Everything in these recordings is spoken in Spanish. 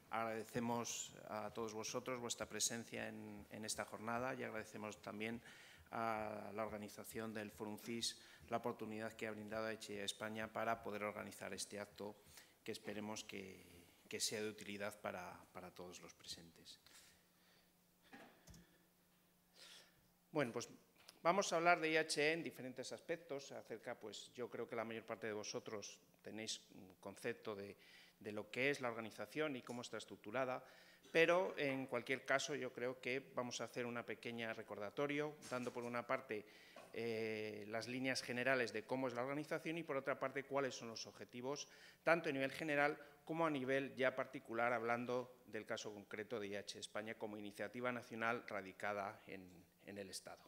Agradecemos a todos vosotros vuestra presencia en esta jornada y agradecemos también a la organización del Fórum CIS la oportunidad que ha brindado a HIE España para poder organizar este acto que esperemos que sea de utilidad para todos los presentes. Bueno, pues vamos a hablar de IHE en diferentes aspectos. Pues yo creo que la mayor parte de vosotros tenéis un concepto de lo que es la organización y cómo está estructurada, pero en cualquier caso yo creo que vamos a hacer una pequeña recordatorio, dando por una parte las líneas generales de cómo es la organización y por otra parte cuáles son los objetivos, tanto a nivel general como a nivel ya particular, hablando del caso concreto de IHE España como iniciativa nacional radicada en el Estado.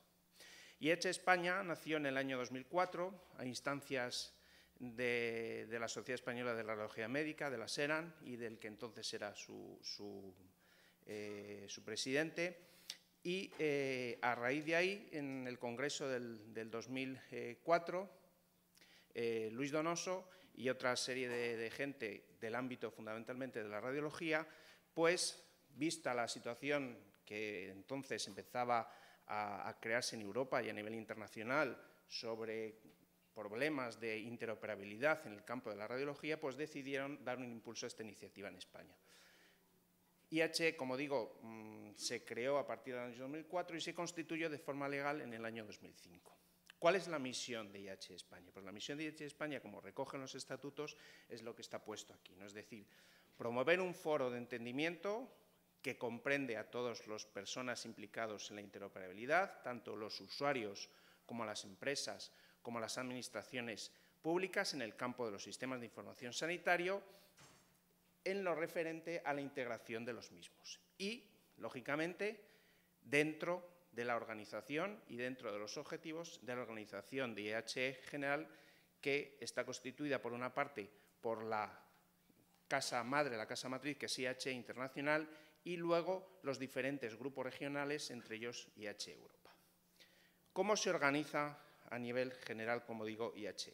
IHE España nació en el año 2004 a instancias de la Sociedad Española de Radiología Médica, de la SERAN, y del que entonces era su presidente. Y a raíz de ahí, en el Congreso del 2004, Luis Donoso y otra serie de gente del ámbito fundamentalmente de la radiología, pues vista la situación que entonces empezaba a crearse en Europa y a nivel internacional sobre problemas de interoperabilidad en el campo de la radiología, pues decidieron dar un impulso a esta iniciativa en España. IHE, como digo, se creó a partir del año 2004 y se constituyó de forma legal en el año 2005. ¿Cuál es la misión de IHE España? Pues la misión de IHE España, como recogen los estatutos, es lo que está puesto aquí, ¿no? Es decir, promover un foro de entendimiento que comprende a todas las personas implicadas en la interoperabilidad, tanto los usuarios como las empresas, como las administraciones públicas en el campo de los sistemas de información sanitario, en lo referente a la integración de los mismos. Y, lógicamente, dentro de la organización y dentro de los objetivos de la organización de IHE General, que está constituida, por una parte, por la casa madre, la casa matriz, que es IHE Internacional, y luego los diferentes grupos regionales, entre ellos IHE Europa. ¿Cómo se organiza a nivel general, como digo, IHE?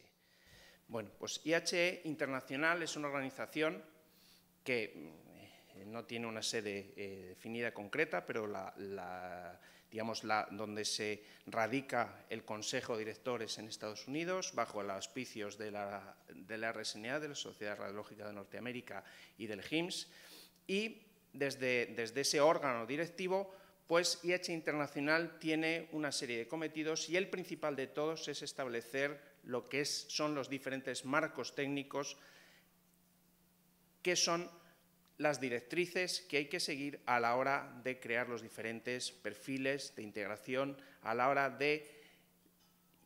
Bueno, pues IHE Internacional es una organización que no tiene una sede definida concreta, pero donde se radica el Consejo de Directores en Estados Unidos, bajo los auspicios de la RSNA, de la Sociedad Radiológica de Norteamérica, y del HIMSS, y desde ese órgano directivo, pues IHE Internacional tiene una serie de cometidos y el principal de todos es establecer lo que son los diferentes marcos técnicos, que son las directrices que hay que seguir a la hora de crear los diferentes perfiles de integración, a la hora de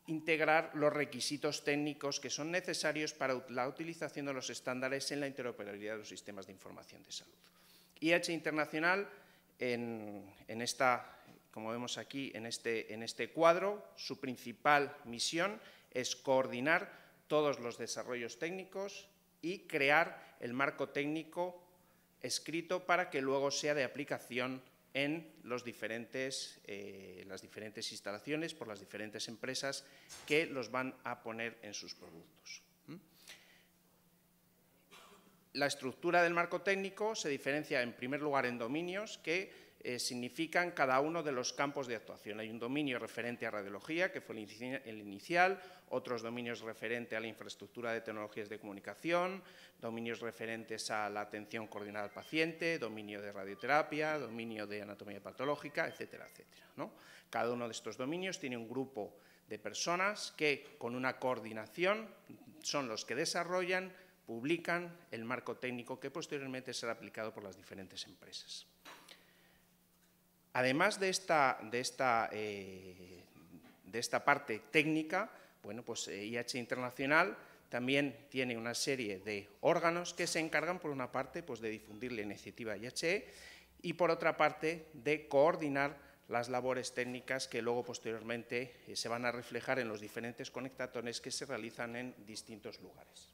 integrar los requisitos técnicos que son necesarios para la utilización de los estándares en la interoperabilidad de los sistemas de información de salud. IHE Internacional, como vemos aquí en este cuadro, su principal misión es coordinar todos los desarrollos técnicos y crear el marco técnico escrito para que luego sea de aplicación en las diferentes instalaciones por las diferentes empresas que los van a poner en sus productos. La estructura del marco técnico se diferencia, en primer lugar, en dominios que significan cada uno de los campos de actuación. Hay un dominio referente a radiología, que fue el inicial, otros dominios referentes a la infraestructura de tecnologías de comunicación, dominios referentes a la atención coordinada al paciente, dominio de radioterapia, dominio de anatomía patológica, etcétera, etcétera, ¿no? Cada uno de estos dominios tiene un grupo de personas que, con una coordinación, son los que desarrollan, publican el marco técnico que posteriormente será aplicado por las diferentes empresas. Además de esta parte técnica, bueno, pues IHE Internacional también tiene una serie de órganos que se encargan, por una parte, pues de difundir la iniciativa IHE y, por otra parte, de coordinar las labores técnicas que luego, posteriormente, se van a reflejar en los diferentes conectatones que se realizan en distintos lugares.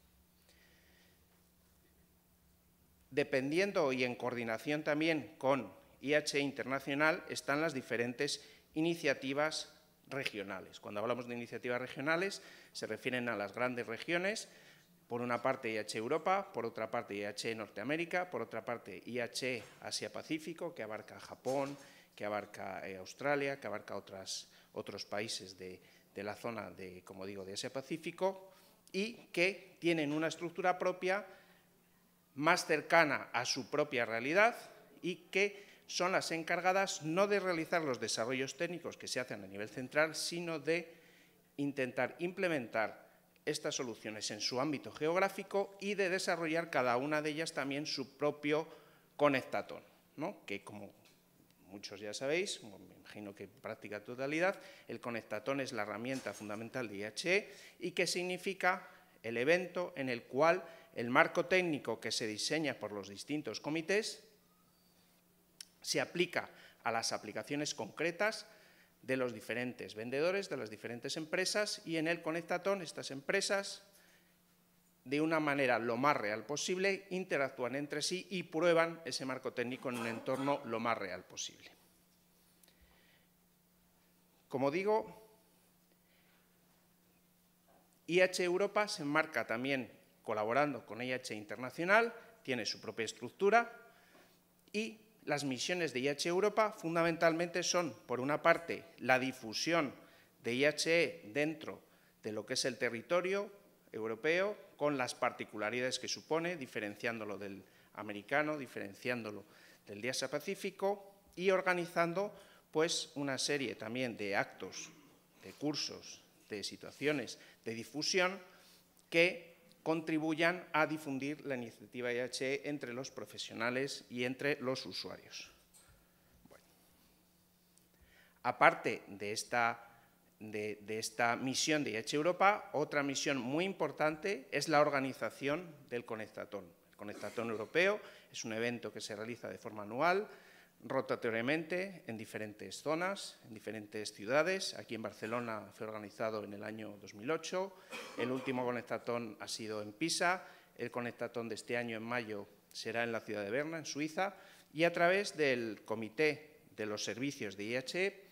Dependiendo y en coordinación también con IHE Internacional están las diferentes iniciativas regionales. Cuando hablamos de iniciativas regionales se refieren a las grandes regiones Por una parte IHE Europa, por otra parte IHE Norteamérica, por otra parte IHE Asia-Pacífico, que abarca Japón, que abarca Australia, que abarca otros países de la zona de, como digo, de Asia-Pacífico, y que tienen una estructura propia más cercana a su propia realidad y que son las encargadas no de realizar los desarrollos técnicos que se hacen a nivel central, sino de intentar implementar estas soluciones en su ámbito geográfico y de desarrollar cada una de ellas también su propio conectatón, ¿no? Que, como muchos ya sabéis, me imagino que en práctica totalidad, el conectatón es la herramienta fundamental de IHE y que significa el evento en el cual el marco técnico que se diseña por los distintos comités se aplica a las aplicaciones concretas de los diferentes vendedores, de las diferentes empresas, y en el conectatón estas empresas, de una manera lo más real posible, interactúan entre sí y prueban ese marco técnico en un entorno lo más real posible. Como digo, IHE Europa se enmarca también colaborando con IHE Internacional, tiene su propia estructura y las misiones de IHE Europa fundamentalmente son, por una parte, la difusión de IHE dentro de lo que es el territorio europeo, con las particularidades que supone, diferenciándolo del americano, diferenciándolo del de Asia-Pacífico y organizando pues, una serie también de actos, de cursos, de situaciones de difusión que contribuyan a difundir la iniciativa IHE entre los profesionales y entre los usuarios. Bueno, aparte de esta misión de IHE Europa, otra misión muy importante es la organización del Conectatón. El Conectatón Europeo es un evento que se realiza de forma anual, rotatoriamente, en diferentes zonas, en diferentes ciudades. Aquí en Barcelona fue organizado en el año 2008, el último Conectatón ha sido en Pisa, el Conectatón de este año, en mayo, será en la ciudad de Berna, en Suiza, y a través del Comité de los Servicios de IHE,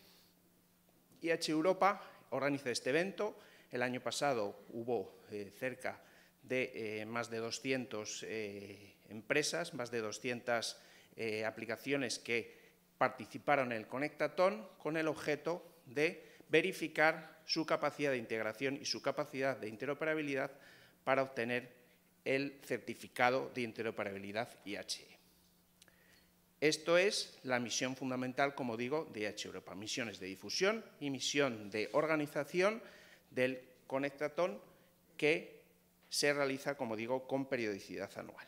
IHE Europa organiza este evento. El año pasado hubo cerca de más de 200 empresas, más de 200 aplicaciones que participaron en el Conectatón con el objeto de verificar su capacidad de integración y su capacidad de interoperabilidad para obtener el certificado de interoperabilidad IHE. Esto es la misión fundamental, como digo, de IHE Europa. Misiones de difusión y misión de organización del Conectatón que se realiza, como digo, con periodicidad anual.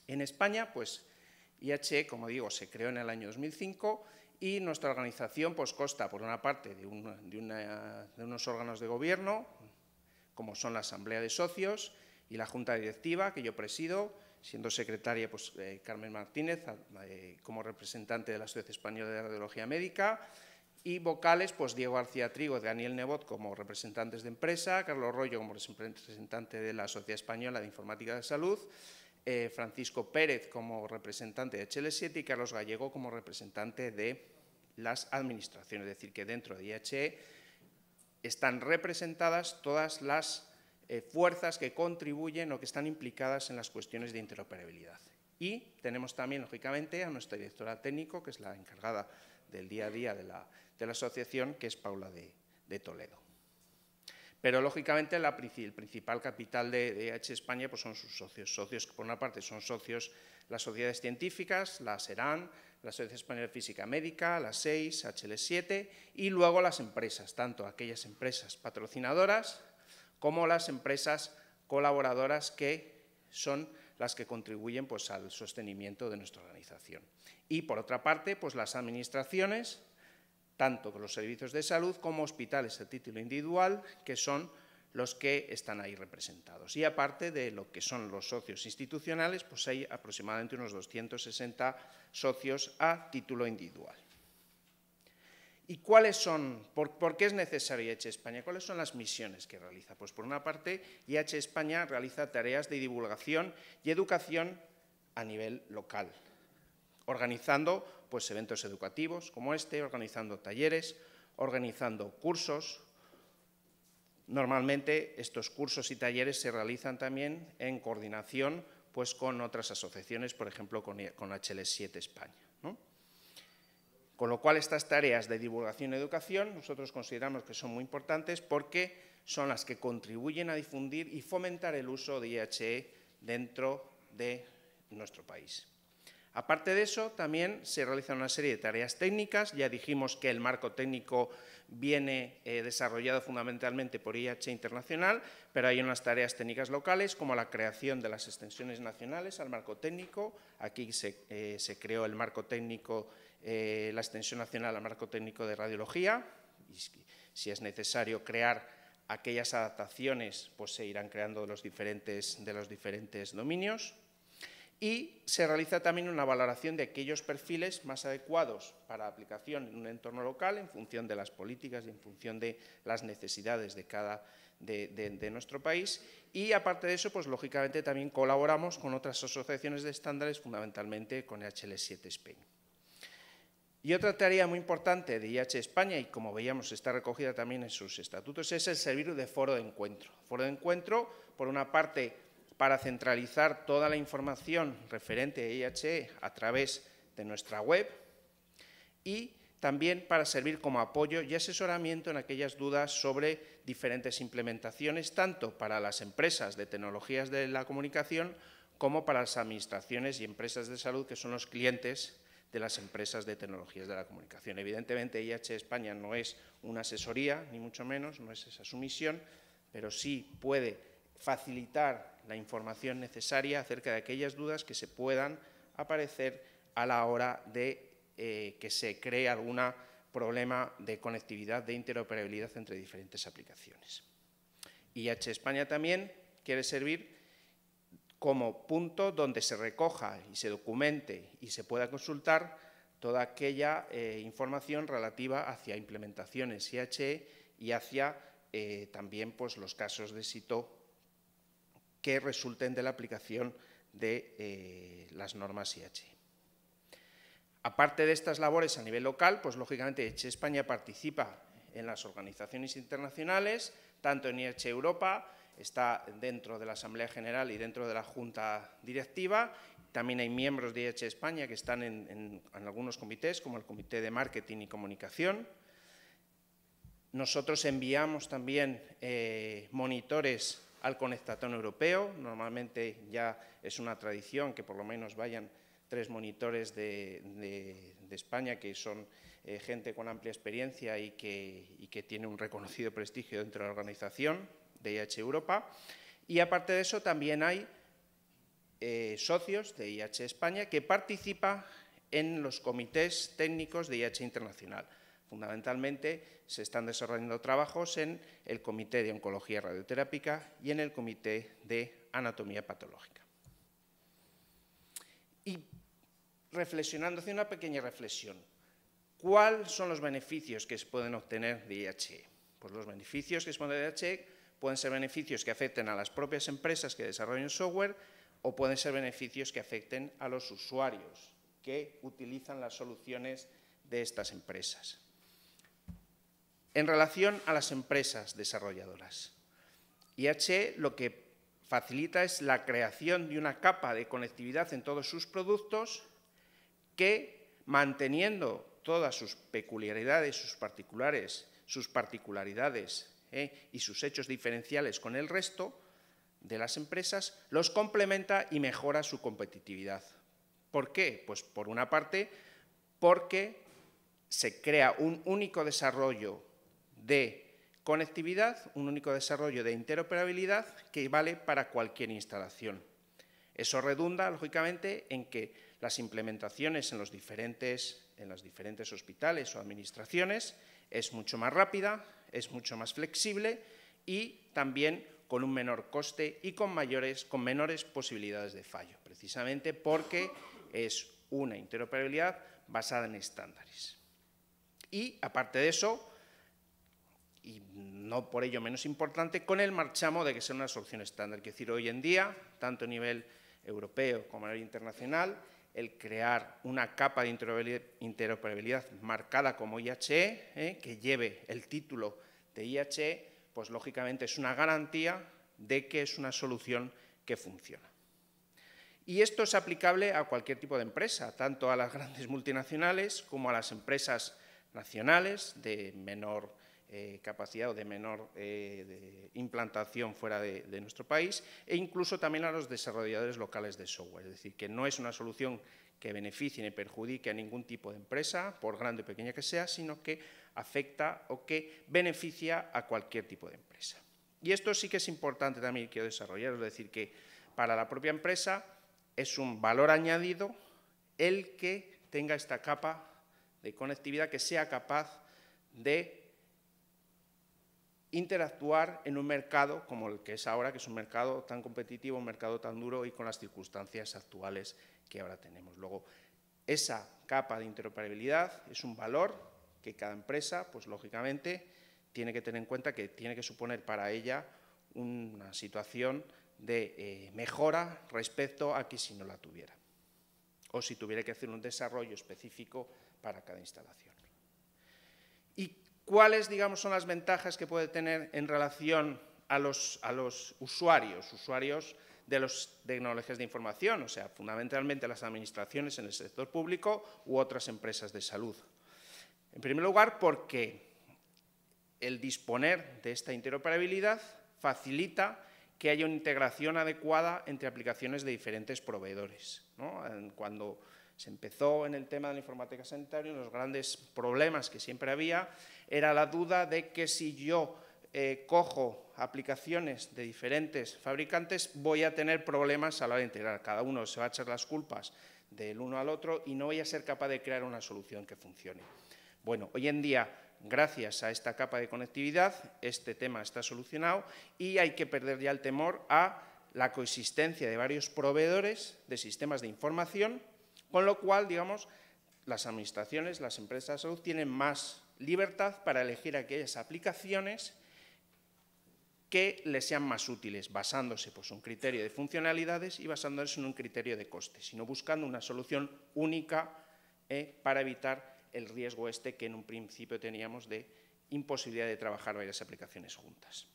En España, pues, IHE, como digo, se creó en el año 2005 y nuestra organización pues, consta, por una parte, de unos órganos de gobierno, como son la Asamblea de Socios y la Junta Directiva, que yo presido, siendo secretaria pues, Carmen Martínez, como representante de la Sociedad Española de Radiología Médica, y vocales, pues Diego García Trigo y Daniel Nebot como representantes de empresa, Carlos Rollo como representante de la Sociedad Española de Informática de Salud, Francisco Pérez como representante de HL7 y Carlos Gallego como representante de las administraciones. Es decir, que dentro de IHE están representadas todas las fuerzas que contribuyen o que están implicadas en las cuestiones de interoperabilidad. Y tenemos también, lógicamente, a nuestra directora técnico, que es la encargada del día a día de la asociación, que es Paula de Toledo. Pero, lógicamente, el principal capital de IHE España pues, son sus socios. Socios que, por una parte, son socios las sociedades científicas, la SERAN, la Sociedad Española de Física Médica, la SEIS, HL7, y luego las empresas, tanto aquellas empresas patrocinadoras como las empresas colaboradoras que son las que contribuyen pues, al sostenimiento de nuestra organización. Y, por otra parte, pues, las administraciones, tanto con los servicios de salud como hospitales a título individual, que son los que están ahí representados. Y aparte de lo que son los socios institucionales, pues hay aproximadamente unos 260 socios a título individual. ¿Y cuáles son, por qué es necesario IHE España? ¿Cuáles son las misiones que realiza? Pues por una parte, IHE España realiza tareas de divulgación y educación a nivel local, organizando pues, eventos educativos como este, organizando talleres, organizando cursos, Normalmente estos cursos y talleres se realizan también en coordinación pues, con otras asociaciones, por ejemplo con HL7 España, ¿no? Con lo cual estas tareas de divulgación y educación nosotros consideramos que son muy importantes porque son las que contribuyen a difundir y fomentar el uso de IHE dentro de nuestro país. Aparte de eso, también se realizan una serie de tareas técnicas. Ya dijimos que el marco técnico viene desarrollado fundamentalmente por IHE Internacional, pero hay unas tareas técnicas locales, como la creación de las extensiones nacionales al marco técnico. Aquí se creó el marco técnico, la extensión nacional al marco técnico de radiología. Y si es necesario crear aquellas adaptaciones, pues se irán creando de los diferentes dominios. Y se realiza también una valoración de aquellos perfiles más adecuados para aplicación en un entorno local en función de las políticas y en función de las necesidades de nuestro país. Y aparte de eso, pues lógicamente también colaboramos con otras asociaciones de estándares, fundamentalmente con HL7 España. Y otra tarea muy importante de IHE España, y como veíamos está recogida también en sus estatutos, es el servir de foro de encuentro. Foro de encuentro, por una parte, para centralizar toda la información referente a IHE a través de nuestra web y también para servir como apoyo y asesoramiento en aquellas dudas sobre diferentes implementaciones, tanto para las empresas de tecnologías de la comunicación como para las administraciones y empresas de salud, que son los clientes de las empresas de tecnologías de la comunicación. Evidentemente, IHE España no es una asesoría, ni mucho menos, no es esa su misión, pero sí puede facilitar la información necesaria acerca de aquellas dudas que se puedan aparecer a la hora de que se cree algún problema de conectividad, de interoperabilidad entre diferentes aplicaciones. IHE España también quiere servir como punto donde se recoja y se documente y se pueda consultar toda aquella información relativa hacia implementaciones IHE y hacia también pues, los casos de éxito que resulten de la aplicación de las normas IHE. Aparte de estas labores a nivel local, pues lógicamente IHE España participa en las organizaciones internacionales, tanto en IHE Europa, está dentro de la Asamblea General y dentro de la Junta Directiva. También hay miembros de IHE España que están en algunos comités, como el Comité de Marketing y Comunicación. Nosotros enviamos también monitores al Conectatón Europeo. Normalmente ya es una tradición que por lo menos vayan 3 monitores de España, que son gente con amplia experiencia y que tiene un reconocido prestigio dentro de la organización de IHE Europa. Y aparte de eso también hay socios de IHE España que participan en los comités técnicos de IHE Internacional. Fundamentalmente se están desarrollando trabajos en el Comité de Oncología Radioterápica y en el Comité de Anatomía Patológica. Y reflexionando, haciendo una pequeña reflexión, ¿cuáles son los beneficios que se pueden obtener de IHE? Pues los beneficios que se pueden obtener de IHE pueden ser beneficios que afecten a las propias empresas que desarrollan software o pueden ser beneficios que afecten a los usuarios que utilizan las soluciones de estas empresas. En relación a las empresas desarrolladoras, IHE lo que facilita es la creación de una capa de conectividad en todos sus productos que, manteniendo todas sus peculiaridades, sus particularidades y sus hechos diferenciales con el resto de las empresas, los complementa y mejora su competitividad. ¿Por qué? Pues por una parte, porque se crea un único desarrollo de conectividad, un único desarrollo de interoperabilidad que vale para cualquier instalación. Eso redunda, lógicamente, en que las implementaciones en los diferentes hospitales o administraciones es mucho más rápida, es mucho más flexible y también con un menor coste y con menores posibilidades de fallo, precisamente porque es una interoperabilidad basada en estándares. Y, aparte de eso, y no por ello menos importante, con el marchamo de que sea una solución estándar. Es decir, hoy en día, tanto a nivel europeo como a nivel internacional, el crear una capa de interoperabilidad marcada como IHE, que lleve el título de IHE, pues lógicamente es una garantía de que es una solución que funciona. Y esto es aplicable a cualquier tipo de empresa, tanto a las grandes multinacionales como a las empresas nacionales de menor capacidad o de menor de implantación fuera de nuestro país, e incluso también a los desarrolladores locales de software. Es decir, que no es una solución que beneficie ni perjudique a ningún tipo de empresa, por grande o pequeña que sea, sino que afecta o que beneficia a cualquier tipo de empresa. Y esto sí que es importante también, quiero desarrollar, es decir, que para la propia empresa es un valor añadido el que tenga esta capa de conectividad, que sea capaz de interactuar en un mercado como el que es ahora, que es un mercado tan competitivo, un mercado tan duro y con las circunstancias actuales que ahora tenemos. Luego, esa capa de interoperabilidad es un valor que cada empresa, pues lógicamente, tiene que tener en cuenta que tiene que suponer para ella una situación de mejora respecto a que si no la tuviera, o si tuviera que hacer un desarrollo específico para cada instalación. ¿Y cuáles, digamos, son las ventajas que puede tener en relación a los usuarios de las tecnologías de información, o sea, fundamentalmente las administraciones en el sector público u otras empresas de salud? En primer lugar, porque el disponer de esta interoperabilidad facilita que haya una integración adecuada entre aplicaciones de diferentes proveedores, ¿no? Cuando se empezó en el tema de la informática sanitaria, los grandes problemas que siempre había era la duda de que si yo cojo aplicaciones de diferentes fabricantes voy a tener problemas a la hora de integrar. Cada uno se va a echar las culpas del uno al otro y no voy a ser capaz de crear una solución que funcione. Bueno, hoy en día, gracias a esta capa de conectividad, este tema está solucionado y hay que perder ya el temor a la coexistencia de varios proveedores de sistemas de información, con lo cual, digamos, las administraciones, las empresas de salud tienen más libertad para elegir aquellas aplicaciones que les sean más útiles, basándose pues, en un criterio de funcionalidades y basándose en un criterio de costes, sino buscando una solución única para evitar el riesgo que en un principio teníamos de imposibilidad de trabajar varias aplicaciones juntas.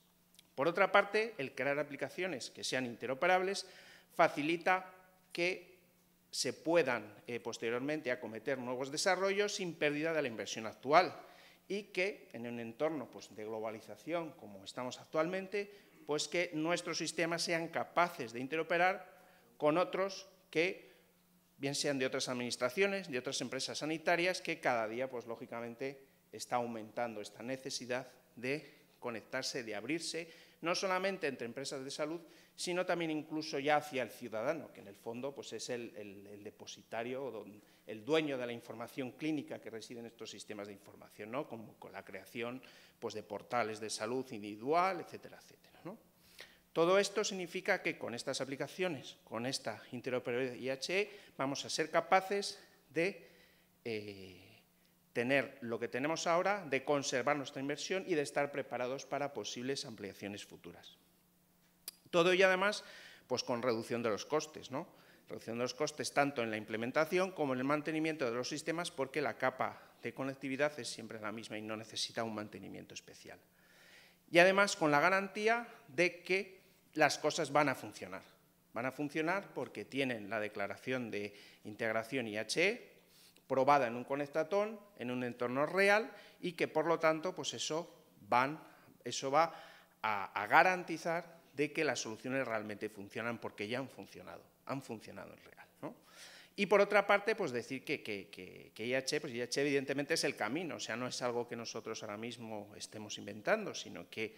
Por otra parte, el crear aplicaciones que sean interoperables facilita que se puedan posteriormente acometer nuevos desarrollos sin pérdida de la inversión actual y que en un entorno pues, de globalización como estamos actualmente, pues que nuestros sistemas sean capaces de interoperar con otros que bien sean de otras administraciones, de otras empresas sanitarias, que cada día, pues lógicamente, está aumentando esta necesidad de conectarse, de abrirse, no solamente entre empresas de salud, sino también incluso ya hacia el ciudadano, que en el fondo pues, es el depositario, el dueño de la información clínica que reside en estos sistemas de información, ¿no? Como con la creación pues, de portales de salud individual, etcétera, etcétera, ¿no? Todo esto significa que con estas aplicaciones, con esta interoperabilidad IHE, vamos a ser capaces de tener lo que tenemos ahora, de conservar nuestra inversión y de estar preparados para posibles ampliaciones futuras. Todo ello, además, pues con reducción de los costes, ¿no? Reducción de los costes tanto en la implementación como en el mantenimiento de los sistemas, porque la capa de conectividad es siempre la misma y no necesita un mantenimiento especial. Y además con la garantía de que las cosas van a funcionar. Van a funcionar porque tienen la declaración de integración IHE probada en un conectatón, en un entorno real y que por lo tanto pues eso va a garantizar de que las soluciones realmente funcionan porque ya han funcionado en real, ¿no? Y por otra parte, pues decir que IHE, pues IHE evidentemente es el camino, o sea, no es algo que nosotros ahora mismo estemos inventando, sino que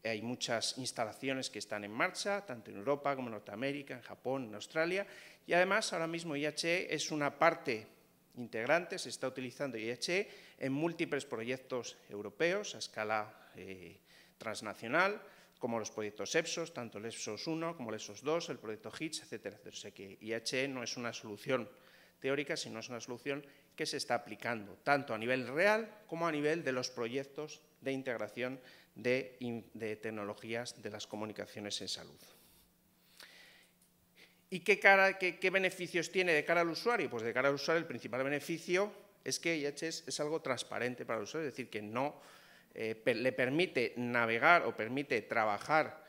hay muchas instalaciones que están en marcha, tanto en Europa como en Norteamérica, en Japón, en Australia, y además ahora mismo IHE es una parte integrante, se está utilizando IHE en múltiples proyectos europeos a escala transnacional, como los proyectos EPSOS, tanto el EPSOS 1 como el EPSOS 2, el proyecto HITS, etcétera. O sea que IHE no es una solución teórica, sino es una solución que se está aplicando tanto a nivel real como a nivel de los proyectos de integración de tecnologías de las comunicaciones en salud. ¿Y qué beneficios tiene de cara al usuario? Pues de cara al usuario el principal beneficio es que IHE es algo transparente para el usuario, es decir, que no le permite navegar o permite trabajar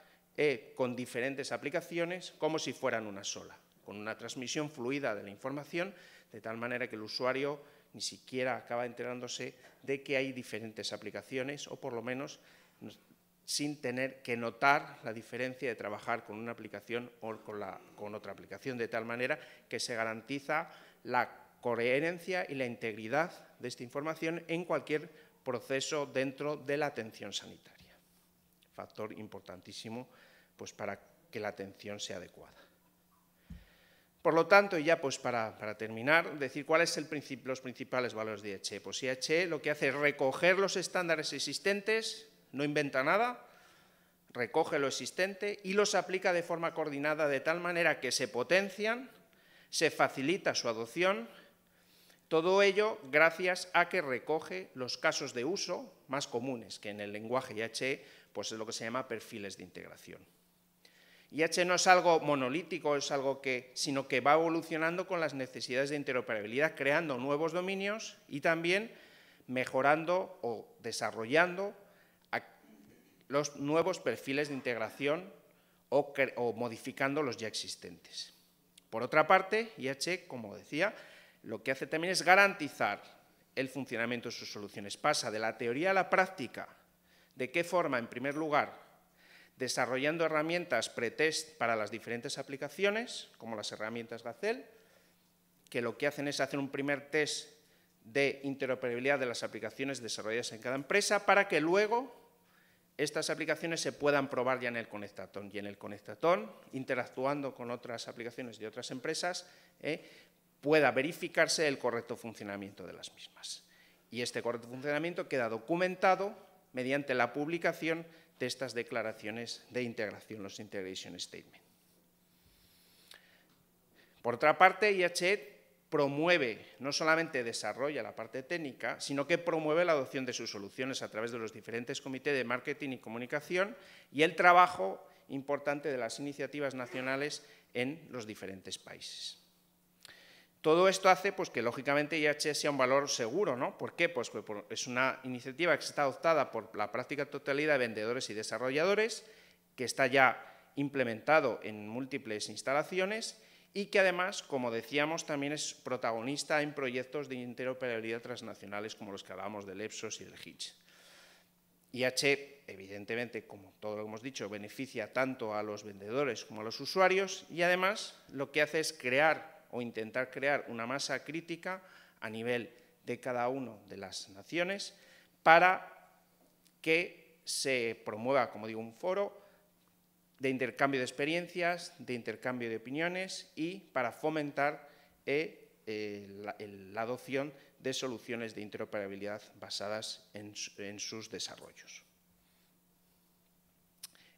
con diferentes aplicaciones como si fueran una sola, con una transmisión fluida de la información, de tal manera que el usuario ni siquiera acaba enterándose de que hay diferentes aplicaciones, o por lo menos sin tener que notar la diferencia de trabajar con una aplicación o con otra aplicación, de tal manera que se garantiza la coherencia y la integridad de esta información en cualquier proceso dentro de la atención sanitaria. Factor importantísimo, pues, para que la atención sea adecuada. Por lo tanto, y ya pues para terminar, decir cuáles son los principales valores de IHE. Pues IHE lo que hace es recoger los estándares existentes, no inventa nada, recoge lo existente y los aplica de forma coordinada de tal manera que se potencian, se facilita su adopción, todo ello gracias a que recoge los casos de uso más comunes, que en el lenguaje IHE pues es lo que se llama perfiles de integración. IHE no es algo monolítico, sino que va evolucionando con las necesidades de interoperabilidad, creando nuevos dominios y también mejorando o desarrollando los nuevos perfiles de integración o modificando los ya existentes. Por otra parte, IHE, como decía, lo que hace también es garantizar el funcionamiento de sus soluciones. Pasa de la teoría a la práctica. ¿De qué forma? En primer lugar, desarrollando herramientas pretest para las diferentes aplicaciones, como las herramientas Gacel, que lo que hacen es hacer un primer test de interoperabilidad de las aplicaciones desarrolladas en cada empresa para que luego estas aplicaciones se puedan probar ya en el Conectatón. Y en el Conectatón, interactuando con otras aplicaciones de otras empresas, pueda verificarse el correcto funcionamiento de las mismas. Y este correcto funcionamiento queda documentado mediante la publicación de estas declaraciones de integración, los Integration Statements. Por otra parte, IHE promueve, no solamente desarrolla la parte técnica, sino que promueve la adopción de sus soluciones a través de los diferentes comités de marketing y comunicación y el trabajo importante de las iniciativas nacionales en los diferentes países. Todo esto hace pues, que, lógicamente, IHE sea un valor seguro, ¿no? ¿Por qué? Pues es una iniciativa que está adoptada por la práctica totalidad de vendedores y desarrolladores, que está ya implementado en múltiples instalaciones y que, además, como decíamos, también es protagonista en proyectos de interoperabilidad transnacionales como los que hablábamos del EPSOS y del HITCH. IHE, evidentemente, como todo lo que hemos dicho, beneficia tanto a los vendedores como a los usuarios y, además, lo que hace es crear o intentar crear una masa crítica a nivel de cada una de las naciones para que se promueva, como digo, un foro de intercambio de experiencias, de intercambio de opiniones y para fomentar la adopción de soluciones de interoperabilidad basadas en sus desarrollos.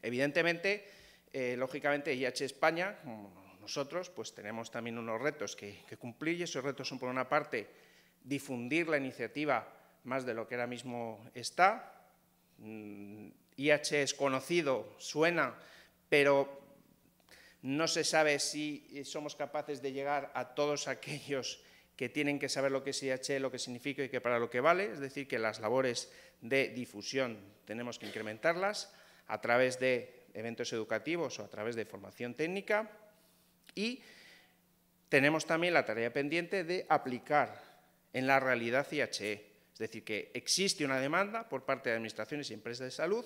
Evidentemente, lógicamente, IHE España, como nosotros, pues tenemos también unos retos que cumplir y esos retos son, por una parte, difundir la iniciativa más de lo que ahora mismo está. IHE es conocido, suena, pero no se sabe si somos capaces de llegar a todos aquellos que tienen que saber lo que es IHE, lo que significa y que para lo que vale, es decir, que las labores de difusión tenemos que incrementarlas a través de eventos educativos o a través de formación técnica. Y tenemos también la tarea pendiente de aplicar en la realidad IHE, es decir, que existe una demanda por parte de administraciones y empresas de salud,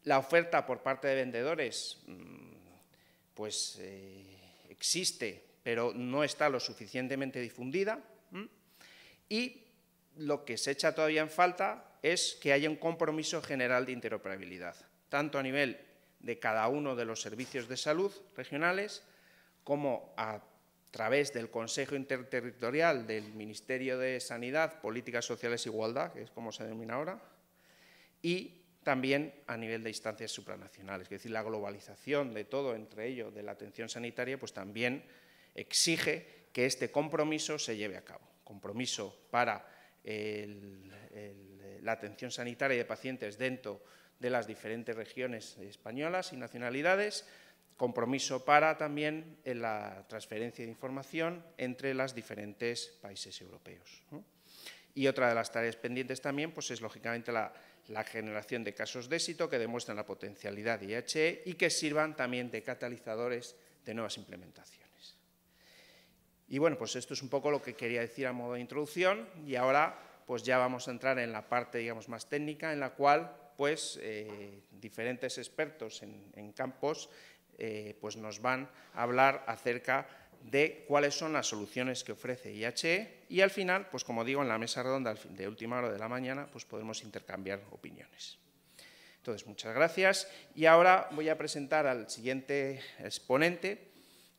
la oferta por parte de vendedores pues existe, pero no está lo suficientemente difundida, y lo que se echa todavía en falta es que haya un compromiso general de interoperabilidad, tanto a nivel de cada uno de los servicios de salud regionales, como a través del Consejo Interterritorial del Ministerio de Sanidad, Políticas Sociales e Igualdad, que es como se denomina ahora, y también a nivel de instancias supranacionales. Es decir, la globalización de todo, entre ello de la atención sanitaria, pues también exige que este compromiso se lleve a cabo. Compromiso para la atención sanitaria de pacientes dentro de las diferentes regiones españolas y nacionalidades, compromiso para también en la transferencia de información entre los diferentes países europeos, ¿no? Y otra de las tareas pendientes también pues es, lógicamente, la generación de casos de éxito que demuestran la potencialidad de IHE y que sirvan también de catalizadores de nuevas implementaciones. Y bueno, pues esto es un poco lo que quería decir a modo de introducción, y ahora pues ya vamos a entrar en la parte, digamos, más técnica, en la cual pues diferentes expertos en campos pues nos van a hablar acerca de cuáles son las soluciones que ofrece IHE, y al final, pues como digo, en la mesa redonda de última hora de la mañana, pues podemos intercambiar opiniones. Entonces, muchas gracias, y ahora voy a presentar al siguiente exponente,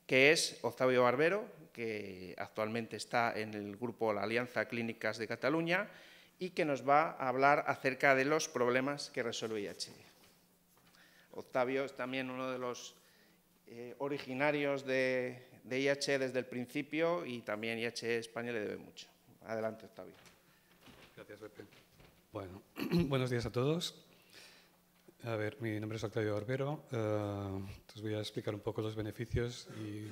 que es Octavio Barbero, que actualmente está en el grupo La Alianza Clínicas de Cataluña y que nos va a hablar acerca de los problemas que resuelve IHE. Octavio es también uno de los originarios de IHE desde el principio, y también IHE España le debe mucho. Adelante, Octavio. Gracias, Pepe. Bueno, buenos días a todos. A ver, mi nombre es Octavio Barbero. Os voy a explicar un poco los beneficios y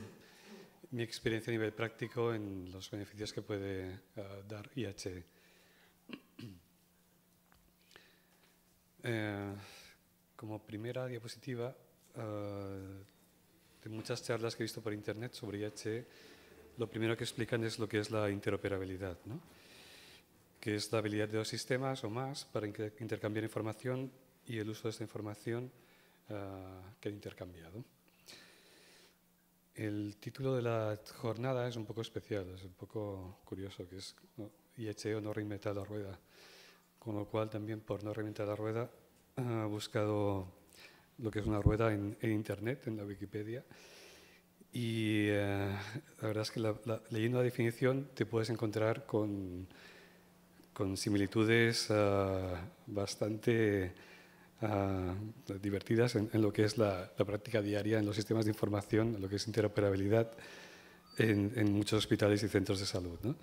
mi experiencia a nivel práctico en los beneficios que puede dar IHE. Como primera diapositiva, de muchas charlas que he visto por internet sobre IHE, lo primero que explican es lo que es la interoperabilidad, ¿no? Que es la habilidad de dos sistemas o más para intercambiar información y el uso de esta información que han intercambiado. El título de la jornada es un poco especial, es un poco curioso, que es IHE o no reinventar la rueda. Con lo cual, también por no reinventar la rueda, he buscado lo que es una rueda en Internet, en la Wikipedia. Y la verdad es que leyendo la definición te puedes encontrar con similitudes bastante divertidas en lo que es la práctica diaria en los sistemas de información, en lo que es interoperabilidad en muchos hospitales y centros de salud, ¿no?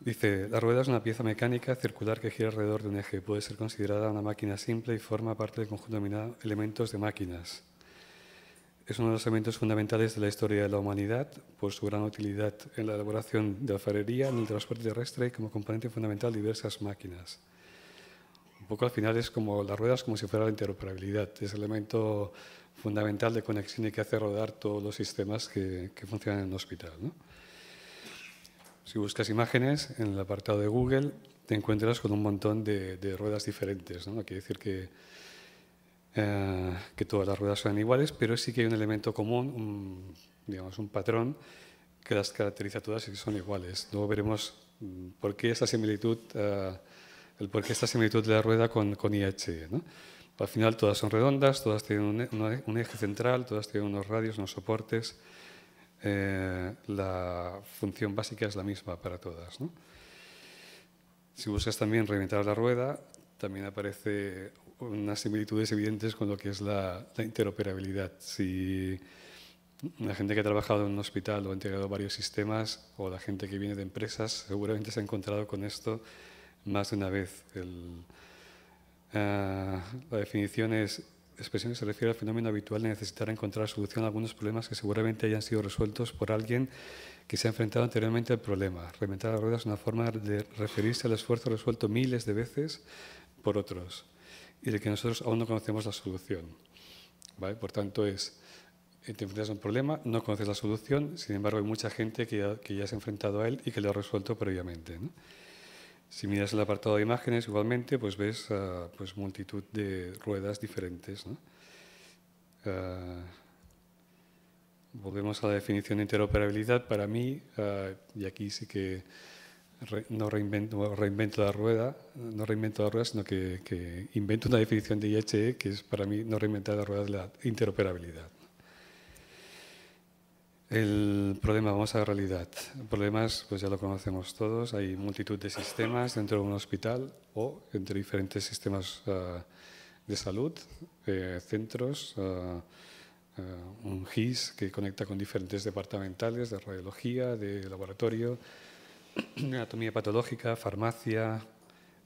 Dice, la rueda es una pieza mecánica circular que gira alrededor de un eje. Puede ser considerada una máquina simple y forma parte del conjunto denominado elementos de máquinas. Es uno de los elementos fundamentales de la historia de la humanidad por su gran utilidad en la elaboración de alfarería, en el transporte terrestre y como componente fundamental de diversas máquinas. Un poco al final es como las ruedas, como si fuera la interoperabilidad. Es el elemento fundamental de conexión y que hace rodar todos los sistemas que funcionan en un hospital, ¿no? Si buscas imágenes en el apartado de Google, te encuentras con un montón de ruedas diferentes, ¿no? No quiere decir que todas las ruedas sean iguales, pero sí que hay un elemento común, digamos, un patrón que las caracteriza todas y que son iguales. Luego veremos por qué esta similitud, el por qué esta similitud de la rueda con IHE, ¿no? Al final todas son redondas, todas tienen un eje central, todas tienen unos radios, unos soportes. La función básica es la misma para todas, ¿no? Si buscas también reinventar la rueda, también aparece unas similitudes evidentes con lo que es la interoperabilidad. Si la gente que ha trabajado en un hospital o ha integrado varios sistemas, o la gente que viene de empresas, seguramente se ha encontrado con esto más de una vez. La definición es: expresión se refiere al fenómeno habitual de necesitar encontrar solución a algunos problemas que seguramente hayan sido resueltos por alguien que se ha enfrentado anteriormente al problema. Reinventar la rueda es una forma de referirse al esfuerzo resuelto miles de veces por otros y de que nosotros aún no conocemos la solución, ¿vale? Por tanto, te enfrentas a un problema, no conoces la solución, sin embargo hay mucha gente que ya se ha enfrentado a él y que lo ha resuelto previamente, ¿no? Si miras el apartado de imágenes, igualmente, pues ves pues multitud de ruedas diferentes, ¿no? Volvemos a la definición de interoperabilidad. Para mí, y aquí sí que no reinvento la rueda, sino que invento una definición de IHE que es para mí no reinventar la rueda de la interoperabilidad. El problema, vamos a la realidad. Problemas, pues ya lo conocemos todos. Hay multitud de sistemas dentro de un hospital o entre diferentes sistemas de salud, centros, un GIS que conecta con diferentes departamentales de radiología, de laboratorio, anatomía patológica, farmacia,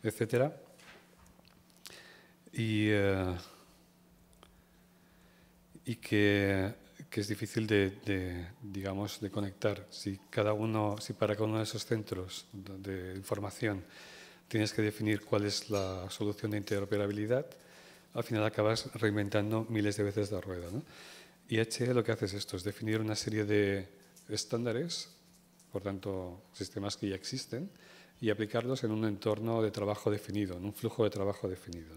etcétera. Y que que es difícil digamos, de conectar. Si para cada uno de esos centros de información tienes que definir cuál es la solución de interoperabilidad, al final acabas reinventando miles de veces la rueda, ¿no? IHE lo que hace es esto, es definir una serie de estándares, por tanto, sistemas que ya existen, y aplicarlos en un entorno de trabajo definido, en un flujo de trabajo definido,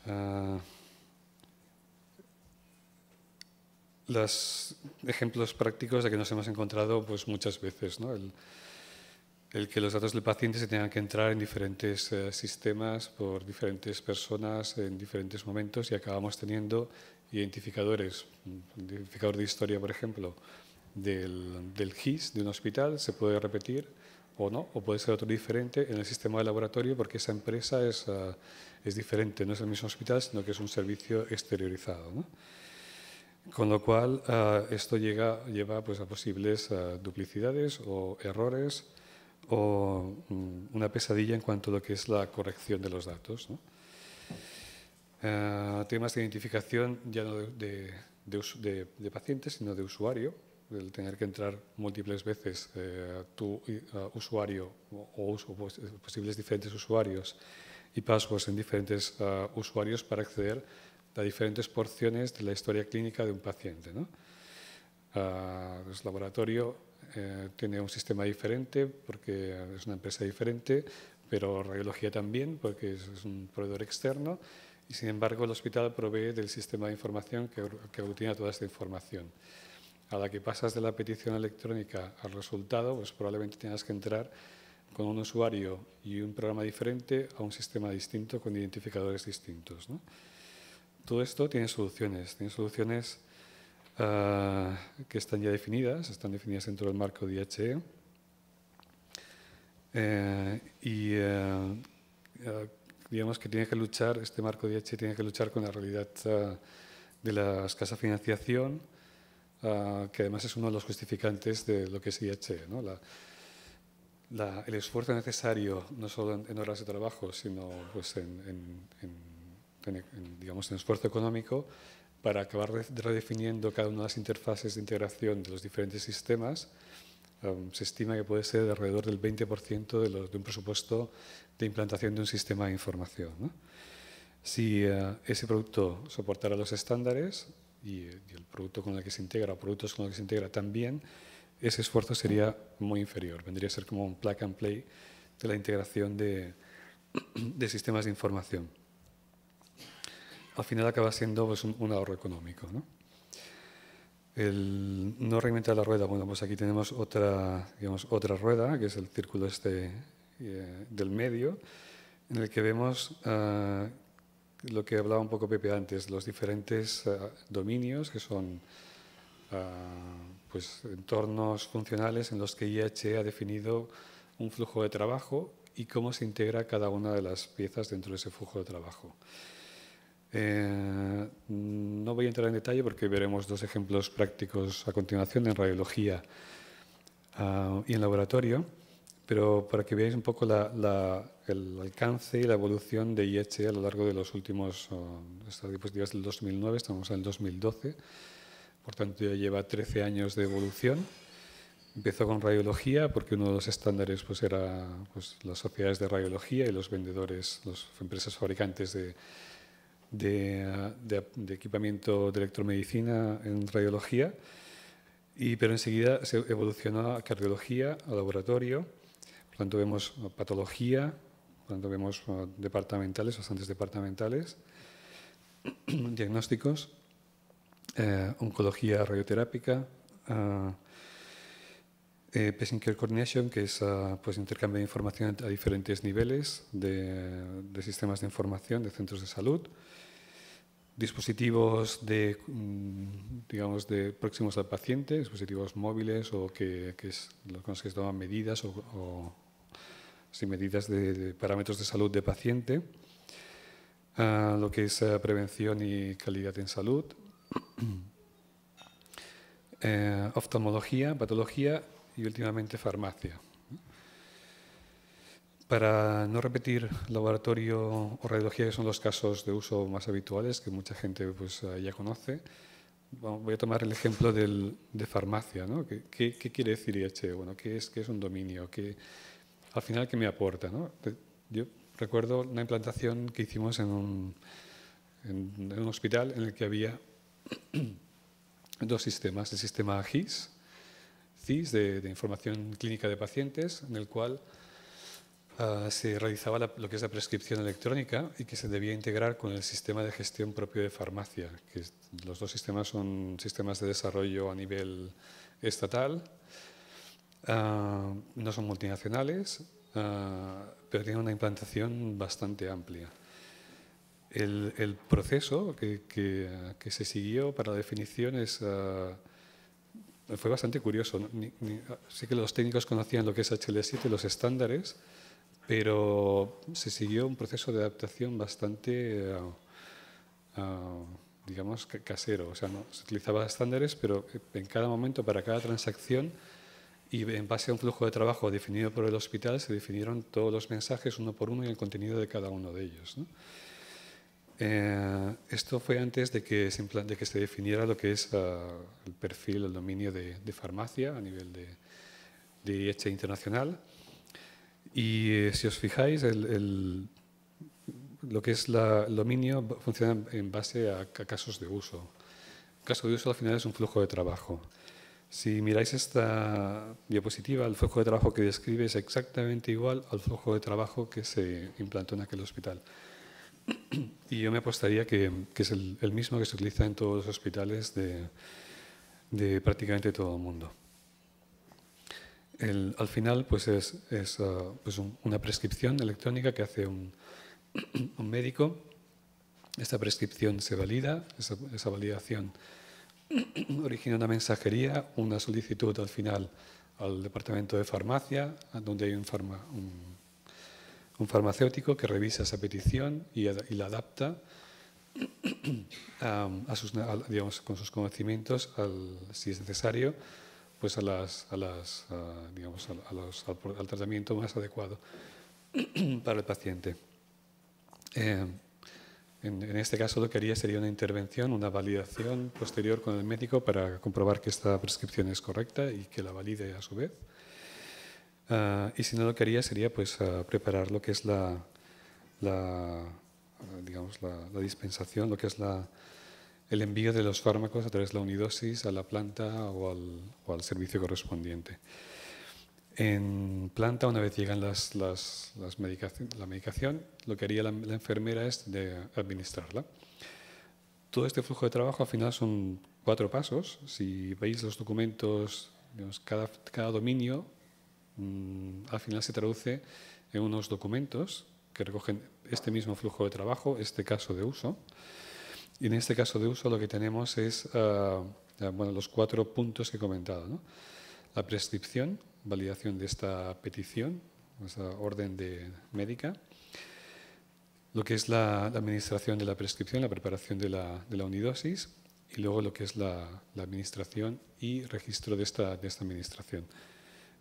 ¿no? Los ejemplos prácticos de que nos hemos encontrado pues, muchas veces, ¿no? El que los datos del paciente se tengan que entrar en diferentes sistemas por diferentes personas en diferentes momentos y acabamos teniendo identificadores. Un identificador de historia, por ejemplo, del GIS de un hospital se puede repetir o no, o puede ser otro diferente en el sistema de laboratorio porque esa empresa es diferente, no es el mismo hospital, sino que es un servicio exteriorizado, ¿no? Con lo cual, esto lleva pues, a posibles duplicidades o errores o una pesadilla en cuanto a lo que es la corrección de los datos, ¿no? Temas de identificación ya no de pacientes, sino de usuario, el tener que entrar múltiples veces tu usuario o posibles diferentes usuarios y passwords en diferentes usuarios para acceder a diferentes porciones de la historia clínica de un paciente, ¿no? El laboratorio tiene un sistema diferente porque es una empresa diferente, pero radiología también porque es un proveedor externo y sin embargo el hospital provee del sistema de información que aglutina toda esta información. A la que pasas de la petición electrónica al resultado, pues probablemente tengas que entrar con un usuario y un programa diferente a un sistema distinto con identificadores distintos, ¿no? Todo esto tiene soluciones que están ya definidas, están definidas dentro del marco de IHE digamos que tiene que luchar, este marco de IHE tiene que luchar con la realidad de la escasa financiación, que además es uno de los justificantes de lo que es IHE, ¿no? El esfuerzo necesario, no solo en horas de trabajo, sino pues digamos, en esfuerzo económico para acabar redefiniendo cada una de las interfaces de integración de los diferentes sistemas. Se estima que puede ser de alrededor del 20% de un presupuesto de implantación de un sistema de información, ¿no? Si ese producto soportara los estándares y el producto con el que se integra o productos con los que se integra también, ese esfuerzo sería muy inferior. Vendría a ser como un plug and play de la integración de sistemas de información. Al final acaba siendo pues, un ahorro económico, ¿no? El no reinventar la rueda, bueno, pues aquí tenemos otra rueda, que es el círculo del medio, en el que vemos lo que hablaba un poco Pepe antes, los diferentes dominios que son pues, entornos funcionales en los que IHE ha definido un flujo de trabajo y cómo se integra cada una de las piezas dentro de ese flujo de trabajo. No voy a entrar en detalle porque veremos dos ejemplos prácticos a continuación en radiología y en laboratorio, pero para que veáis un poco el alcance y la evolución de IHE a lo largo de los últimos, estas diapositivas del 2009, estamos en el 2012, por tanto ya lleva 13 años de evolución. Empezó con radiología porque uno de los estándares pues, era pues, las sociedades de radiología y los vendedores, las empresas fabricantes de equipamiento de electromedicina en radiología, pero enseguida se evolucionó a cardiología, a laboratorio, por tanto vemos patología, por tanto vemos departamentales, bastantes departamentales, diagnósticos, oncología radioterápica, Patient Care Coordination, que es pues, intercambio de información a diferentes niveles de sistemas de información de centros de salud, dispositivos digamos, próximos al paciente, dispositivos móviles o con los que se toman medidas o sin medidas de parámetros de salud de paciente, lo que es prevención y calidad en salud, oftalmología, patología y últimamente farmacia. Para no repetir laboratorio o radiología, que son los casos de uso más habituales, que mucha gente pues, ya conoce, voy a tomar el ejemplo de farmacia, ¿no? ¿Qué quiere decir IHE? Bueno, ¿qué es un dominio? Al final, ¿qué me aporta? ¿No? Yo recuerdo una implantación que hicimos en un hospital en el que había dos sistemas. El sistema GIS, CIS, de información clínica de pacientes, en el cual se realizaba lo que es la prescripción electrónica y que se debía integrar con el sistema de gestión propio de farmacia. Los dos sistemas son sistemas de desarrollo a nivel estatal, no son multinacionales, pero tienen una implantación bastante amplia. El proceso que se siguió para la definición fue bastante curioso. Sí que los técnicos conocían lo que es HL7, los estándares, pero se siguió un proceso de adaptación bastante, digamos, casero. O sea, no, se utilizaba estándares, pero en cada momento, para cada transacción, y en base a un flujo de trabajo definido por el hospital, se definieron todos los mensajes uno por uno y el contenido de cada uno de ellos, ¿no? Esto fue antes de que se definiera lo que es el perfil, el dominio de farmacia a nivel de IHE internacional. Y si os fijáis, lo que es el dominio funciona en base a casos de uso. El caso de uso al final es un flujo de trabajo. Si miráis esta diapositiva, el flujo de trabajo que describe es exactamente igual al flujo de trabajo que se implantó en aquel hospital. Y yo me apostaría que es el mismo que se utiliza en todos los hospitales de prácticamente todo el mundo. Al final, pues es pues una prescripción electrónica que hace un médico. Esta prescripción se valida, esa validación origina una mensajería, una solicitud al final al departamento de farmacia, donde hay un farmacéutico que revisa esa petición y la adapta digamos, con sus conocimientos, si es necesario, pues al tratamiento más adecuado para el paciente. En este caso lo que haría sería una intervención, una validación posterior con el médico para comprobar que esta prescripción es correcta y que la valide a su vez. Y si no, lo que haría sería pues, preparar lo que es la dispensación, lo que es el envío de los fármacos a través de la unidosis a la planta o al servicio correspondiente. En planta, una vez llegan la medicación, lo que haría la enfermera es administrarla. Todo este flujo de trabajo al final son 4 pasos. Si veis los documentos, digamos, cada dominio al final se traduce en unos documentos que recogen este mismo flujo de trabajo, este caso de uso. Y en este caso de uso lo que tenemos es los 4 puntos que he comentado, ¿no? La prescripción, validación de esta petición, esta orden médica, lo que es la administración de la prescripción, la preparación de la unidosis, y luego lo que es la administración y registro de esta administración.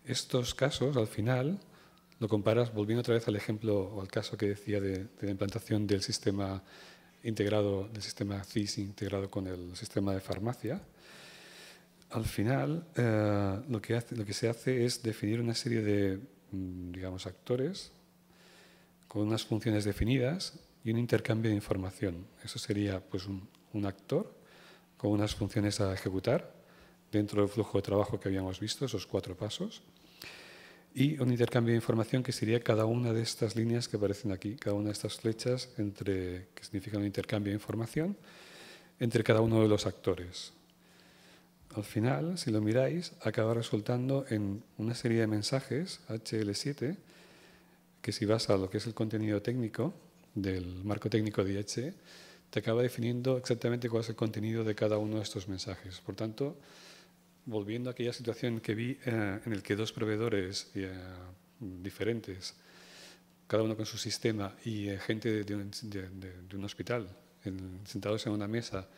Estos casos, al final, lo comparas, volviendo otra vez al ejemplo o al caso que decía de la implantación del sistema integrado, del sistema CIS integrado con el sistema de farmacia. Al final, lo que se hace es definir una serie de, digamos, actores con unas funciones definidas y un intercambio de información. Eso sería pues, un actor con unas funciones a ejecutar dentro del flujo de trabajo que habíamos visto, esos 4 pasos, y un intercambio de información que sería cada una de estas líneas que aparecen aquí, cada una de estas flechas que significan un intercambio de información entre cada uno de los actores. Al final, si lo miráis, acaba resultando en una serie de mensajes HL7 que si vas a lo que es el contenido técnico del marco técnico de IHE, te acaba definiendo exactamente cuál es el contenido de cada uno de estos mensajes. Por tanto, volviendo a aquella situación que vi en el que 2 proveedores diferentes, cada uno con su sistema, y gente de un hospital sentados en una mesa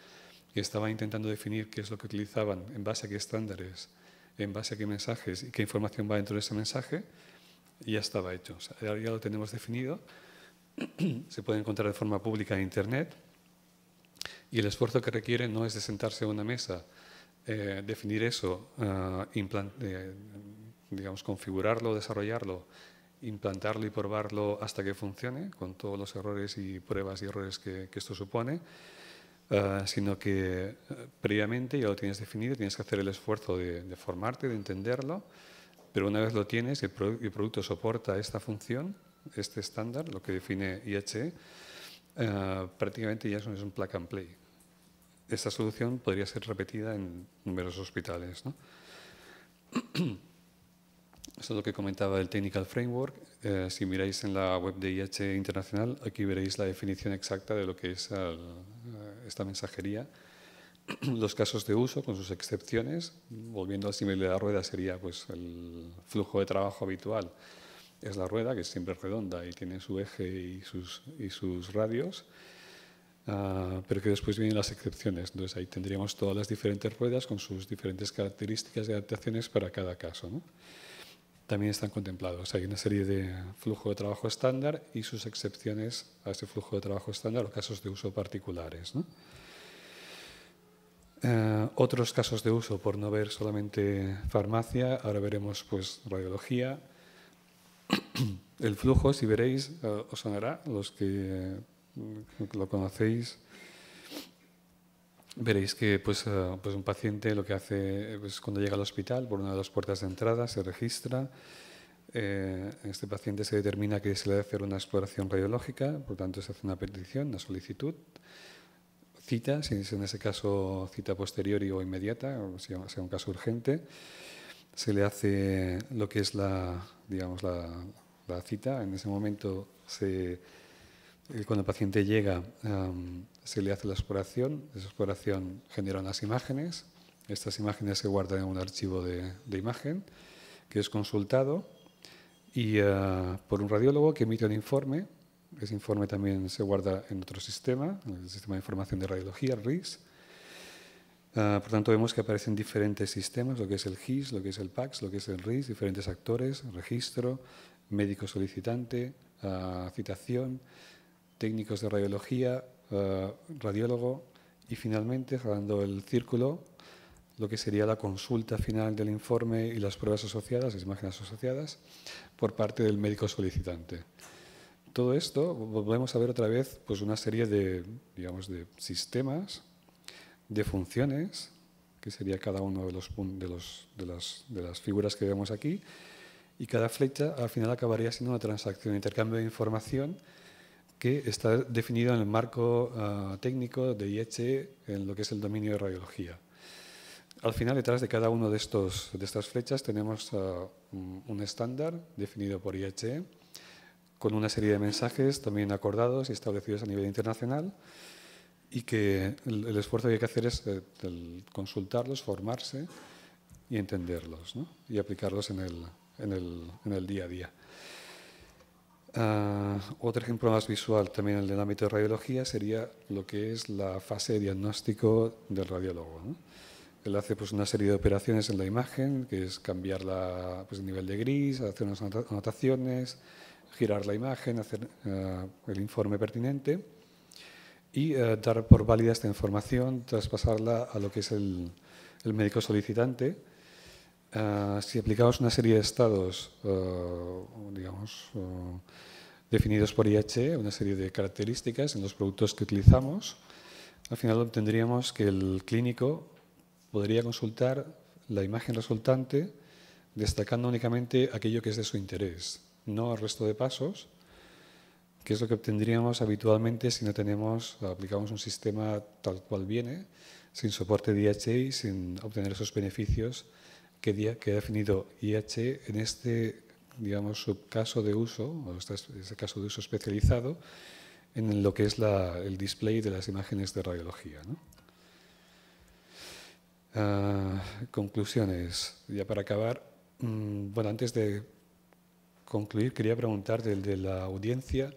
que estaba intentando definir qué es lo que utilizaban, en base a qué estándares, en base a qué mensajes y qué información va dentro de ese mensaje, y ya estaba hecho. O sea, ya lo tenemos definido, se puede encontrar de forma pública en Internet, y el esfuerzo que requiere no es de sentarse a una mesa, definir eso, digamos, configurarlo, desarrollarlo, implantarlo y probarlo hasta que funcione, con todos los errores y pruebas y errores que esto supone, sino que previamente ya lo tienes definido, tienes que hacer el esfuerzo de formarte, de entenderlo, pero una vez lo tienes y el producto soporta esta función, este estándar, lo que define IHE, prácticamente ya es un plug and play. Esta solución podría ser repetida en numerosos hospitales, ¿no? Eso es lo que comentaba del Technical Framework. Si miráis en la web de IHE Internacional, aquí veréis la definición exacta de lo que es esta mensajería. Los casos de uso, con sus excepciones, volviendo al símil de la rueda, sería pues, el flujo de trabajo habitual. Es la rueda, que es siempre redonda y tiene su eje y sus radios, pero que después vienen las excepciones. Entonces ahí tendríamos todas las diferentes ruedas con sus diferentes características y adaptaciones para cada caso, ¿no? También están contemplados. Hay una serie de flujo de trabajo estándar y sus excepciones a ese flujo de trabajo estándar o casos de uso particulares, ¿no? Otros casos de uso, por no ver solamente farmacia, ahora veremos pues, radiología. El flujo, si veréis, os sonará, los que lo conocéis, veréis que pues un paciente lo que hace es cuando llega al hospital, por una de las puertas de entrada, se registra. Este paciente se determina que se le debe hacer una exploración radiológica, por tanto se hace una petición, una solicitud, cita, si es en ese caso cita posteriori o inmediata, o sea un caso urgente, se le hace lo que es la cita. En ese momento, cuando el paciente llega, se le hace la exploración. Esa exploración genera unas imágenes. Estas imágenes se guardan en un archivo de imagen que es consultado y por un radiólogo que emite un informe. Ese informe también se guarda en otro sistema, el Sistema de Información de Radiología, el RIS. Por tanto, vemos que aparecen diferentes sistemas, lo que es el GIS, lo que es el PACS, lo que es el RIS, diferentes actores, registro, médico solicitante, citación, técnicos de radiología, radiólogo y finalmente, cerrando el círculo, lo que sería la consulta final del informe y las pruebas asociadas, las imágenes asociadas, por parte del médico solicitante. Todo esto, volvemos a ver otra vez pues una serie de, digamos, de sistemas, de funciones, que sería cada uno de las figuras que vemos aquí, y cada flecha al final acabaría siendo una transacción, un intercambio de información que está definido en el marco técnico de IHE en lo que es el dominio de radiología. Al final, detrás de cada uno de estas flechas tenemos un estándar definido por IHE, con una serie de mensajes también acordados y establecidos a nivel internacional, y que el esfuerzo que hay que hacer es consultarlos, formarse y entenderlos, ¿no? Y aplicarlos en el día a día. Otro ejemplo más visual también en el ámbito de radiología sería lo que es la fase de diagnóstico del radiólogo, ¿no? Él hace pues, una serie de operaciones en la imagen, que es cambiar el nivel de gris, hacer unas anotaciones, girar la imagen, hacer el informe pertinente y dar por válida esta información, traspasarla a lo que es el médico solicitante. Si aplicamos una serie de estados, definidos por IHE, una serie de características en los productos que utilizamos, al final obtendríamos que el clínico podría consultar la imagen resultante destacando únicamente aquello que es de su interés, no el resto de pasos, que es lo que obtendríamos habitualmente si no aplicamos un sistema tal cual viene, sin soporte de IHE y sin obtener esos beneficios que ha definido IHE en este, digamos, subcaso de uso, o ese caso de uso especializado, en lo que es el display de las imágenes de radiología, ¿no? Conclusiones, ya para acabar. Bueno, antes de concluir, quería preguntar de la audiencia,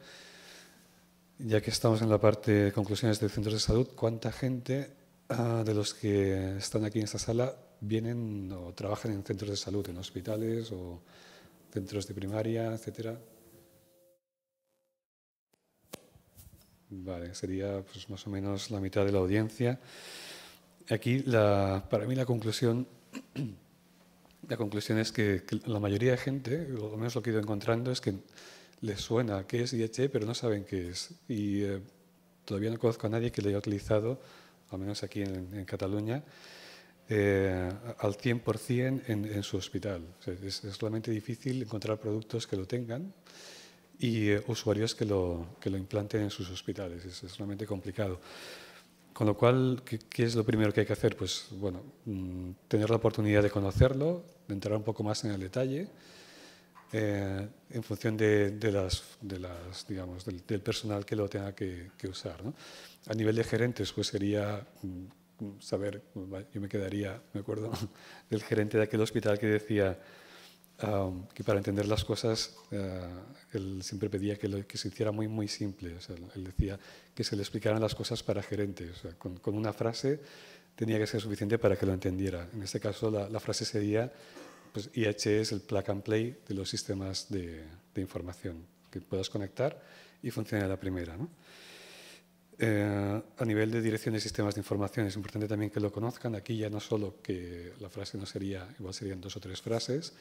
ya que estamos en la parte de conclusiones de centros de salud, ¿cuánta gente de los que están aquí en esta sala vienen o trabajan en centros de salud, en hospitales o centros de primaria, etcétera. Vale, sería pues, más o menos la mitad de la audiencia. Aquí, para mí, la conclusión es que la mayoría de gente, o al menos lo que he ido encontrando, es que les suena qué es IHE, pero no saben qué es. Y todavía no conozco a nadie que lo haya utilizado, al menos aquí en Cataluña, al 100% en su hospital. O sea, es realmente difícil encontrar productos que lo tengan y usuarios que lo implanten en sus hospitales. Es realmente complicado. Con lo cual, ¿qué es lo primero que hay que hacer? Pues, bueno, tener la oportunidad de conocerlo, de entrar un poco más en el detalle, en función digamos, del personal que lo tenga que usar, ¿no? A nivel de gerentes, pues sería saber, yo me acuerdo del gerente de aquel hospital que decía que para entender las cosas él siempre pedía que se hiciera muy, muy simple. O sea, él decía que se le explicaran las cosas para gerentes. O sea, con una frase tenía que ser suficiente para que lo entendiera. En este caso, la frase sería, pues IHE es el plug and play de los sistemas de información, que puedas conectar y funcione a la primera, ¿no? A nivel de dirección de sistemas de información es importante también que lo conozcan. Aquí ya no solo que la frase no sería, igual serían 2 o 3 frases,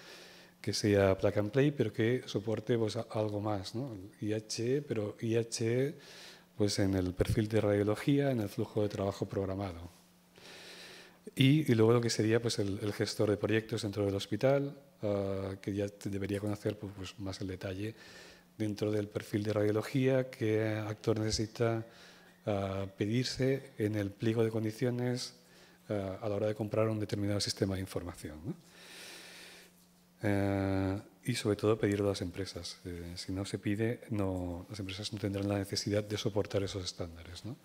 que sea plug and play, pero que soporte pues, algo más, ¿no? IHE, pero IHE pues, en el perfil de radiología, en el flujo de trabajo programado. Y luego lo que sería pues, el gestor de proyectos dentro del hospital, que ya debería conocer pues, más el detalle dentro del perfil de radiología, qué actor necesita pedirse en el pliego de condiciones a la hora de comprar un determinado sistema de información, ¿no? Y sobre todo pedirlo a las empresas. Si no se pide, las empresas no tendrán la necesidad de soportar esos estándares, ¿no?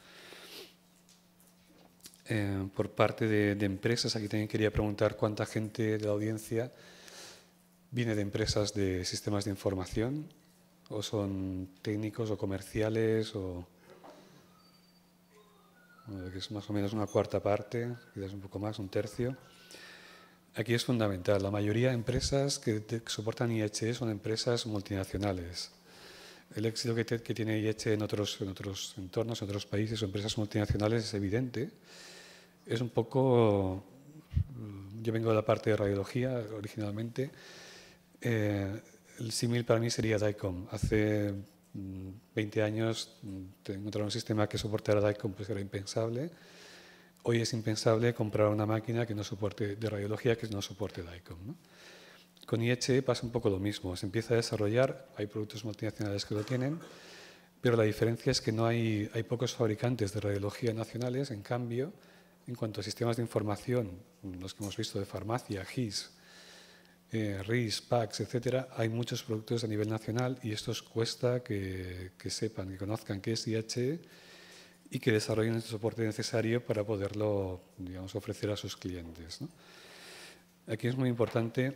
Por parte de empresas, aquí también quería preguntar cuánta gente de la audiencia viene de empresas de sistemas de información, o son técnicos o comerciales, que es más o menos una cuarta parte, quizás un poco más, un tercio. Aquí es fundamental. La mayoría de empresas que soportan IHE son empresas multinacionales. El éxito que tiene IHE en otros entornos, en otros países o empresas multinacionales es evidente. Es un poco... Yo vengo de la parte de radiología originalmente. El símil para mí sería DICOM. Hace 20 años encontrar un sistema que soportara DICOM pues era impensable. Hoy es impensable comprar una máquina que no soporte de radiología que no soporte DICOM, ¿no? Con IHE pasa un poco lo mismo. Se empieza a desarrollar, hay productos multinacionales que lo tienen, pero la diferencia es que no hay pocos fabricantes de radiología nacionales. En cambio, en cuanto a sistemas de información, los que hemos visto de farmacia, GIS, RIS, PACS, etcétera, hay muchos productos a nivel nacional y estos cuesta que sepan, que conozcan qué es IHE y que desarrollen el soporte necesario para poderlo, digamos, ofrecer a sus clientes, ¿no? Aquí es muy importante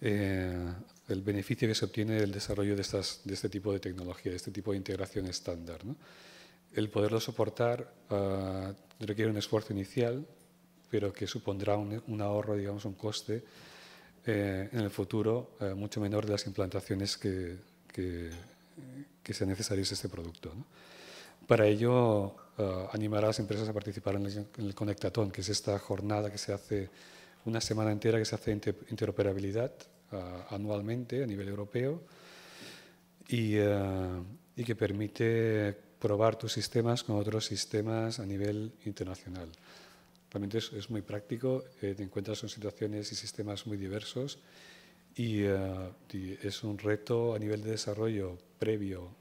el beneficio que se obtiene del desarrollo de este tipo de tecnología, de este tipo de integración estándar, ¿no? El poderlo soportar requiere un esfuerzo inicial, pero que supondrá un ahorro, digamos, un coste en el futuro mucho menor de las implantaciones que sean necesarios este producto, ¿no? Para ello, animar a las empresas a participar en el Conectatón, que es esta jornada que se hace una semana entera, que se hace interoperabilidad anualmente a nivel europeo y que permite probar tus sistemas con otros sistemas a nivel internacional. Realmente es muy práctico, te encuentras en situaciones y sistemas muy diversos y es un reto a nivel de desarrollo previo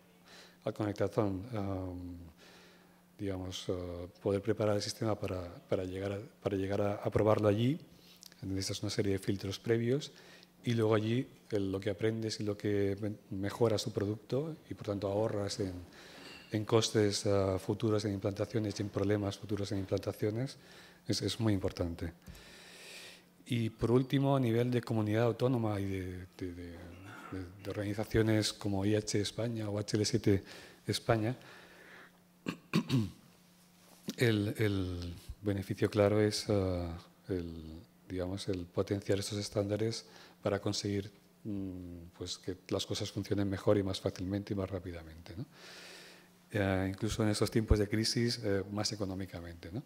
al Conectatón, digamos, poder preparar el sistema para llegar a probarlo allí. Necesitas una serie de filtros previos y luego allí lo que aprendes y lo que mejoras tu producto y por tanto ahorras en costes futuros en implantaciones y en problemas futuros en implantaciones es muy importante. Y por último, a nivel de comunidad autónoma y de organizaciones como IHE España o HL7 España, el beneficio claro es digamos, el potenciar estos estándares para conseguir pues que las cosas funcionen mejor y más fácilmente y más rápidamente, ¿no? Incluso en estos tiempos de crisis, más económicamente, ¿no?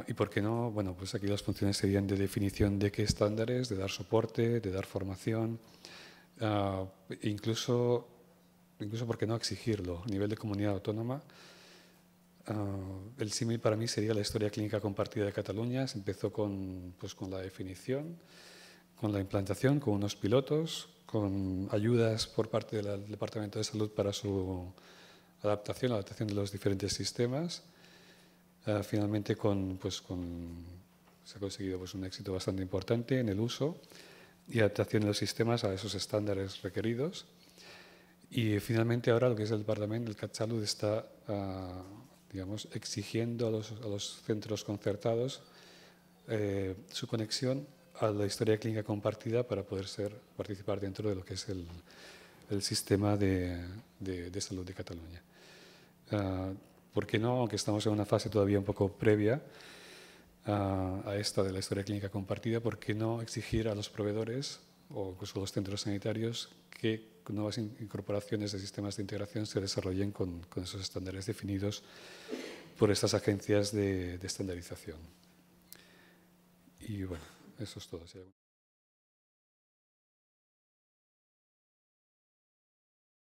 ¿Y por qué no? Bueno, pues aquí las funciones serían de definición de qué estándares, de dar soporte, de dar formación, incluso, ¿por qué no exigirlo? A nivel de comunidad autónoma, el símil para mí sería la historia clínica compartida de Cataluña. Se empezó pues, con la definición, con la implantación, con unos pilotos, con ayudas por parte del Departamento de Salud para su adaptación, la adaptación de los diferentes sistemas. Finalmente se ha conseguido pues, un éxito bastante importante en el uso y adaptación de los sistemas a esos estándares requeridos. Y finalmente ahora lo que es el Departamento, el CatSalut, está digamos, exigiendo a los centros concertados su conexión a la historia clínica compartida para poder participar dentro de lo que es el sistema de salud de Cataluña. ¿Por qué no? Aunque estamos en una fase todavía un poco previa a esta de la historia clínica compartida, ¿por qué no exigir a los proveedores o incluso a los centros sanitarios que nuevas incorporaciones de sistemas de integración se desarrollen con esos estándares definidos por estas agencias de estandarización? Y bueno, eso es todo.